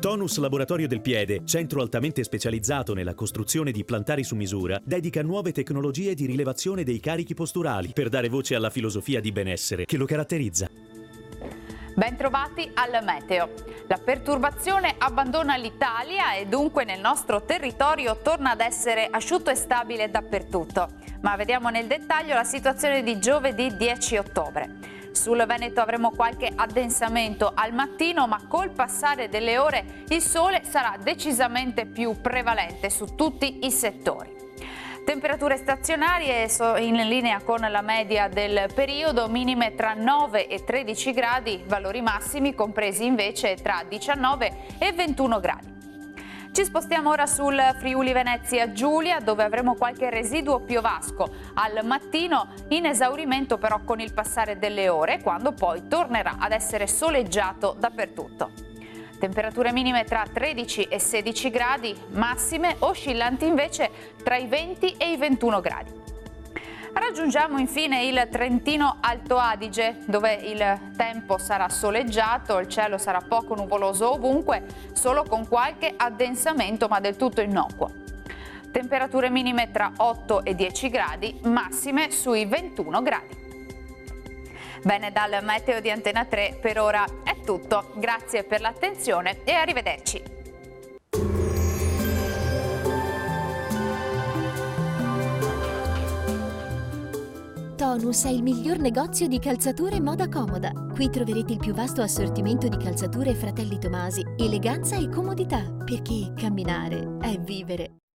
Tonus Laboratorio del Piede, centro altamente specializzato nella costruzione di plantari su misura, dedica nuove tecnologie di rilevazione dei carichi posturali per dare voce alla filosofia di benessere che lo caratterizza. Bentrovati al meteo. La perturbazione abbandona l'Italia e dunque nel nostro territorio torna ad essere asciutto e stabile dappertutto. Ma vediamo nel dettaglio la situazione di giovedì 10 ottobre. Sul Veneto avremo qualche addensamento al mattino, ma col passare delle ore il sole sarà decisamente più prevalente su tutti i settori. Temperature stazionarie in linea con la media del periodo, minime tra 9 e 13 gradi, valori massimi compresi invece tra 19 e 21 gradi. Ci spostiamo ora sul Friuli Venezia Giulia, dove avremo qualche residuo piovasco al mattino, in esaurimento però con il passare delle ore, quando poi tornerà ad essere soleggiato dappertutto. Temperature minime tra 13 e 16 gradi, massime oscillanti invece tra i 20 e i 21 gradi. Raggiungiamo infine il Trentino Alto Adige, dove il tempo sarà soleggiato, il cielo sarà poco nuvoloso ovunque, solo con qualche addensamento ma del tutto innocuo. Temperature minime tra 8 e 10 gradi, massime sui 21 gradi. Bene, dal meteo di Antena 3 per ora è tutto. Grazie per l'attenzione e arrivederci. Tonus è il miglior negozio di calzature moda comoda. Qui troverete il più vasto assortimento di calzature Fratelli Tomasi, eleganza e comodità, perché camminare è vivere.